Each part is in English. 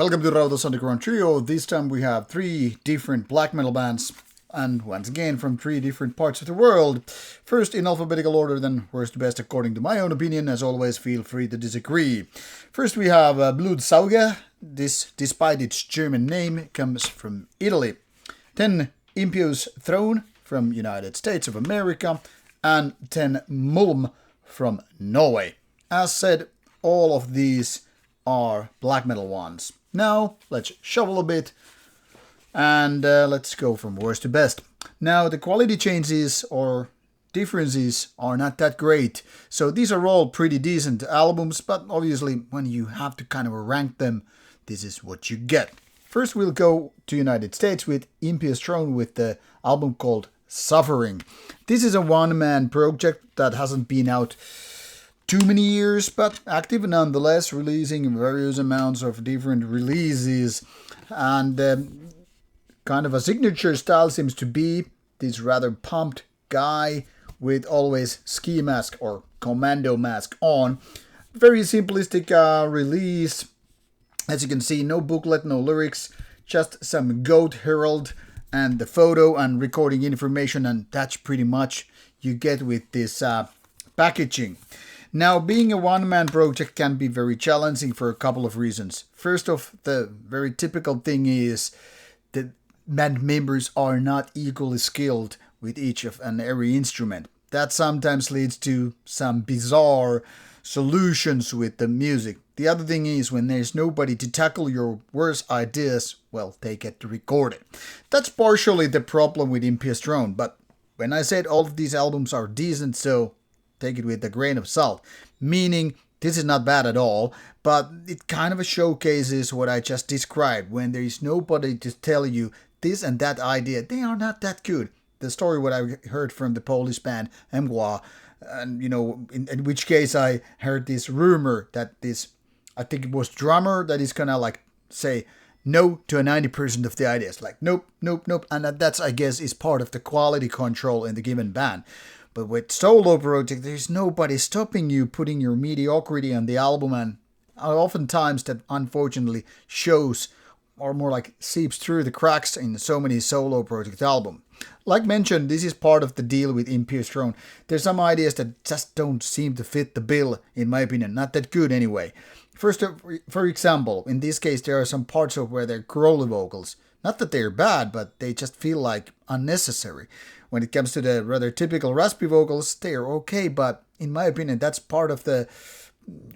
Welcome to Rauta's Underground Trio. This time we have 3 different black metal bands, and once again from 3 different parts of the world. First in alphabetical order, then worst to best according to my own opinion. As always, feel free to disagree. First we have Blutsauger. This, despite its German name, comes from Italy. Then Impious Throne from United States of America, and then Mulm from Norway. As said, all of these are black metal ones. Now, let's shovel a bit, and let's go from worst to best. Now, the quality changes or differences are not that great, so these are all pretty decent albums, but obviously, when you have to kind of rank them, this is what you get. First, we'll go to United States with Impious Throne with the album called Suffering. This is a one-man project that hasn't been out too many years, but active nonetheless, releasing various amounts of different releases. And kind of a signature style seems to be this rather pumped guy with always ski mask or commando mask on. Very simplistic release. As you can see, no booklet, no lyrics, just some goat herald and the photo and recording information, and that's pretty much you get with this packaging. Now, being a one-man project can be very challenging for a couple of reasons. First off, the very typical thing is that band members are not equally skilled with each of and every instrument. That sometimes leads to some bizarre solutions with the music. The other thing is, when there's nobody to tackle your worst ideas, well, they get to record it. That's partially the problem with Impious Throne, but when I said all of these albums are decent, so take it with a grain of salt. Meaning, this is not bad at all, but it kind of showcases what I just described. When there is nobody to tell you this and that idea, they are not that good. The story what I heard from the Polish band Mgła, and in which case I heard this rumor that this, I think it was drummer that is gonna like say no to a 90% of the ideas. Like nope. And that's, I guess, is part of the quality control in the given band. But with solo project, there's nobody stopping you putting your mediocrity on the album, and oftentimes that unfortunately shows or more like seeps through the cracks in so many solo project albums. Like mentioned, this is part of the deal with Impious Throne. There's some ideas that just don't seem to fit the bill, in my opinion. Not that good anyway. First, for example, in this case, there are some parts of where they're growly vocals. Not that they're bad, but they just feel like unnecessary. When it comes to the rather typical raspy vocals, they're okay, but in my opinion, that's part of the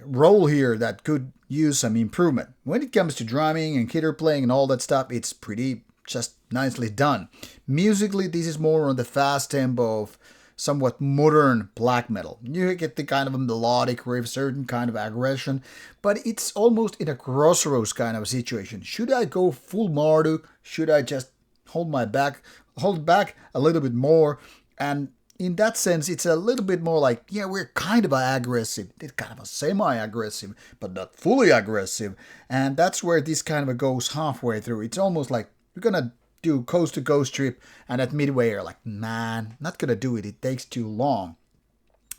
role here that could use some improvement. When it comes to drumming and guitar playing and all that stuff, it's pretty just nicely done. Musically, this is more on the fast tempo of somewhat modern black metal. You get the kind of a melodic riff, certain kind of aggression, but it's almost in a crossroads kind of situation. Should I go full Marduk? Should I just hold back a little bit more? And in that sense, it's a little bit more like, yeah, we're kind of aggressive. It's kind of a semi-aggressive, but not fully aggressive. And that's where this kind of goes halfway through. It's almost like we're gonna do coast to coast trip, and at midway you're like, man, not gonna do it. It takes too long.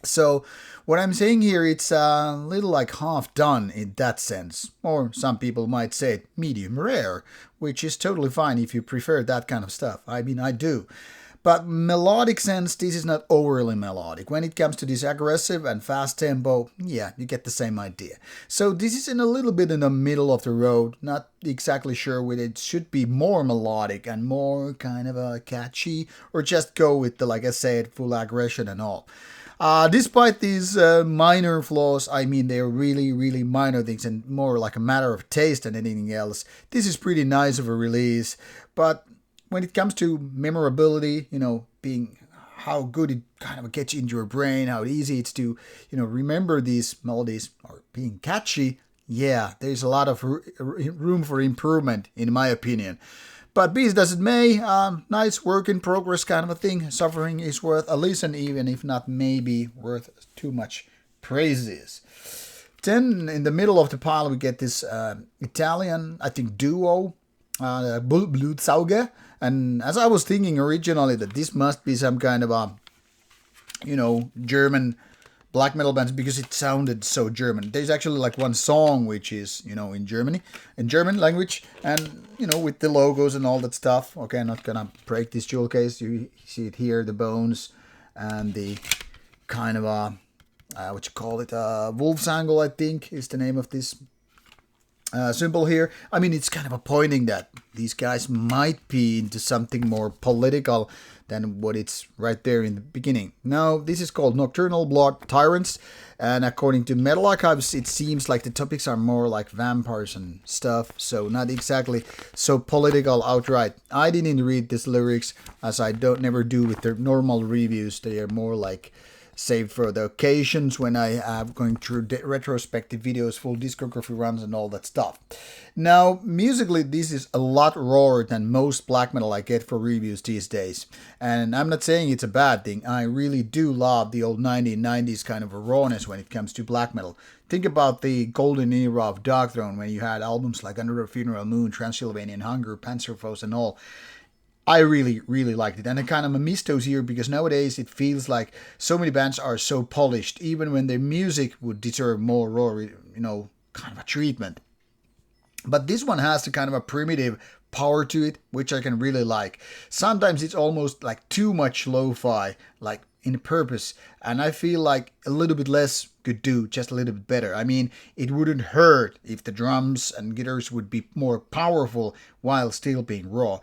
So what I'm saying here, it's a little like half done in that sense. Or some people might say medium rare, which is totally fine if you prefer that kind of stuff. I mean, I do. But melodic sense, this is not overly melodic. When it comes to this aggressive and fast tempo, yeah, you get the same idea. So this is in a little bit in the middle of the road. Not exactly sure whether it should be more melodic and more kind of a catchy, or just go with the, like I said, full aggression and all. Despite these minor flaws, I mean, they're really, really minor things and more like a matter of taste than anything else. This is pretty nice of a release, but when it comes to memorability, being how good it kind of gets into your brain, how easy it's to, remember these melodies or being catchy, yeah, there's a lot of room for improvement, in my opinion. But be it as it may, nice work in progress kind of a thing. Suffering is worth a listen, even if not maybe worth too much praises. Then in the middle of the pile, we get this Italian, I think, duo, Blutsauger. And as I was thinking originally that this must be some kind of a, German black metal bands because it sounded so German. There's actually like one song which is, in German language, and, with the logos and all that stuff. Okay, I'm not gonna break this jewel case. You see it here, the bones and the kind of what you call it, wolf's angle, I think is the name of this symbol here. I mean, it's kind of a pointing that these guys might be into something more political than what it's right there in the beginning. Now, this is called Nocturnal Blood Tyrants, and according to Metal Archives, it seems like the topics are more like vampires and stuff, so not exactly so political outright. I didn't read these lyrics, as I never do with their normal reviews. They are more like saved for the occasions when I am going through retrospective videos, full discography runs and all that stuff. Now, musically, this is a lot rawer than most black metal I get for reviews these days. And I'm not saying it's a bad thing. I really do love the old 1990s kind of a rawness when it comes to black metal. Think about the golden era of Darkthrone, when you had albums like Under a Funeral Moon, Transylvanian Hunger, Panzerfaust and all. I really, really liked it, and I kind of miss those here because nowadays it feels like so many bands are so polished, even when their music would deserve more raw, kind of a treatment. But this one has the kind of a primitive power to it, which I can really like. Sometimes it's almost like too much lo-fi, like in purpose, and I feel like a little bit less could do just a little bit better. I mean, it wouldn't hurt if the drums and guitars would be more powerful while still being raw.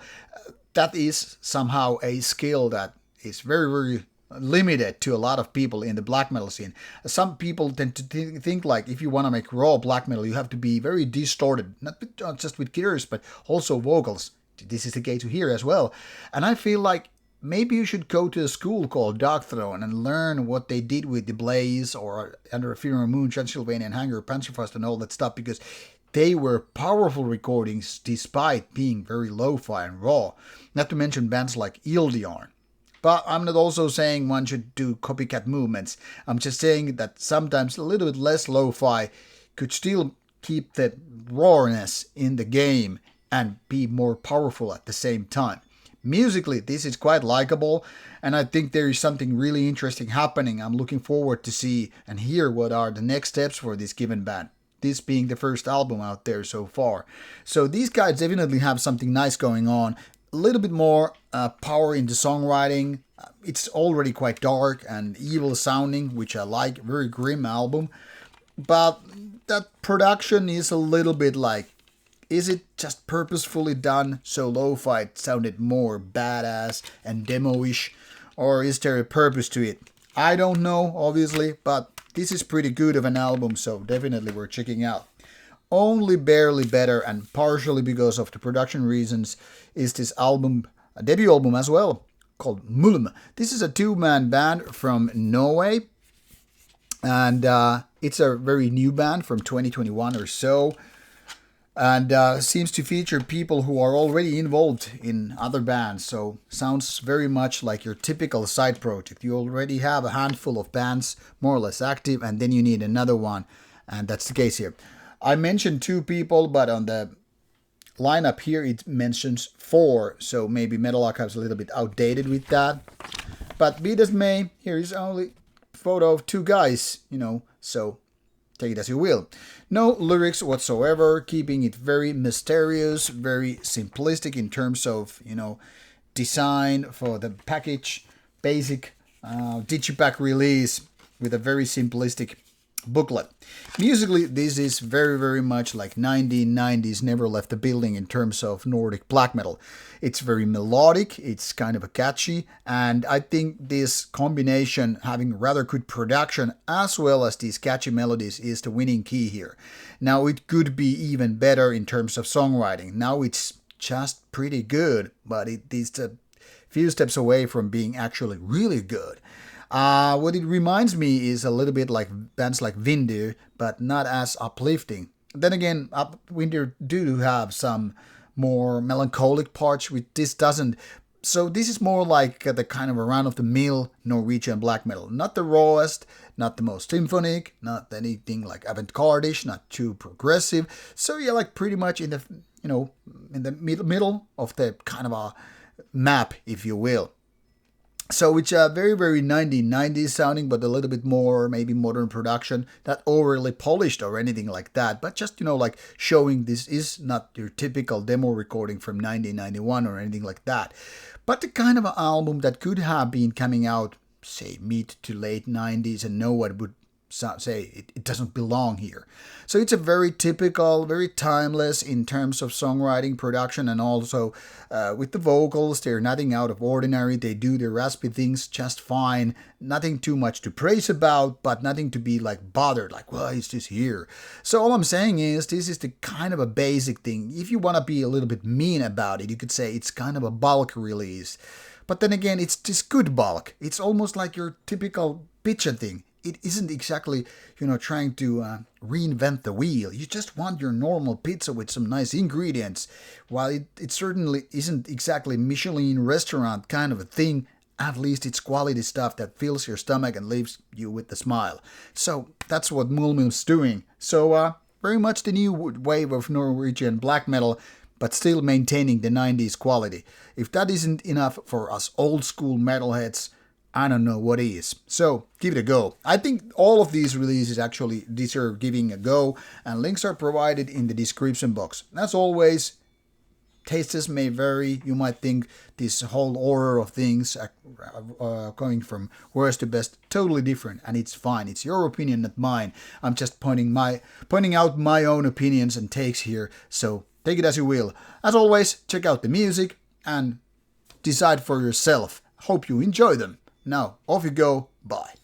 That is somehow a skill that is very, very limited to a lot of people in the black metal scene. Some people tend to think like if you want to make raw black metal, you have to be very distorted, not just with guitars, but also vocals. This is the case here as well. And I feel like maybe you should go to a school called Darkthrone and learn what they did with the Blaze or Under a Funeral Moon, Transylvanian Hunger, Panzerfaust and all that stuff, because they were powerful recordings despite being very lo-fi and raw. Not to mention bands like Ildiarn. But I'm not also saying one should do copycat movements. I'm just saying that sometimes a little bit less lo-fi could still keep the rawness in the game and be more powerful at the same time. Musically, this is quite likable, and I think there is something really interesting happening. I'm looking forward to see and hear what are the next steps for this given band. This being the first album out there so far. So these guys definitely have something nice going on. A little bit more power in the songwriting. It's already quite dark and evil sounding, which I like. Very grim album. But that production is a little bit like, is it just purposefully done so lo-fi it sounded more badass and demo-ish? Or is there a purpose to it? I don't know, obviously, but this is pretty good of an album, so definitely worth checking out. Only barely better, and partially because of the production reasons, is this album, a debut album as well, called Mulm. This is a two-man band from Norway, and it's a very new band from 2021 or so, and seems to feature people who are already involved in other bands, so sounds very much like your typical side project. You already have a handful of bands more or less active, and then you need another one, and that's the case here. I mentioned 2 people, but on the lineup here it mentions 4, so maybe Metal Archive's a little bit outdated with that. But be it as may, here is only a photo of 2 guys, so take it as you will. No lyrics whatsoever, keeping it very mysterious, very simplistic in terms of, design for the package, basic digipack release with a very simplistic booklet. Musically, this is very, very much like 1990s Never Left the Building in terms of Nordic black metal. It's very melodic, it's kind of a catchy, and I think this combination, having rather good production as well as these catchy melodies, is the winning key here. Now, it could be even better in terms of songwriting. Now it's just pretty good, but it is a few steps away from being actually really good. What it reminds me is a little bit like bands like Vindir, but not as uplifting. Then again, Vindir do have some more melancholic parts, which this doesn't. So this is more like the kind of a run-of-the-mill Norwegian black metal. Not the rawest, not the most symphonic, not anything like avant-garde-ish, not too progressive. So yeah, like pretty much in the, in the middle of the kind of a map, if you will. So it's a very, very 1990s sounding, but a little bit more maybe modern production, not overly polished or anything like that, but just, like showing this is not your typical demo recording from 1991 or anything like that. But the kind of an album that could have been coming out, say, mid to late 90s, and no one would say it doesn't belong here. So it's a very typical, very timeless in terms of songwriting, production, and also with the vocals. They're nothing out of ordinary. They do their raspy things just fine. Nothing too much to praise about, but nothing to be like bothered, like, why is this here? So all I'm saying is this is the kind of a basic thing. If you want to be a little bit mean about it, you could say it's kind of a bulk release. But then again, it's this good bulk. It's almost like your typical pizza thing. It isn't exactly, trying to reinvent the wheel. You just want your normal pizza with some nice ingredients. While it certainly isn't exactly Michelin restaurant kind of a thing, at least it's quality stuff that fills your stomach and leaves you with a smile. So that's what Mulm is doing. So very much the new wave of Norwegian black metal, but still maintaining the 90s quality. If that isn't enough for us old school metalheads, I don't know what is. So give it a go. I think all of these releases actually deserve giving a go, and links are provided in the description box. As always, tastes may vary. You might think this whole order of things going from worst to best totally different, and it's fine. It's your opinion, not mine. I'm just pointing out my own opinions and takes here. So take it as you will. As always, check out the music and decide for yourself. Hope you enjoy them. Now, off you go. Bye.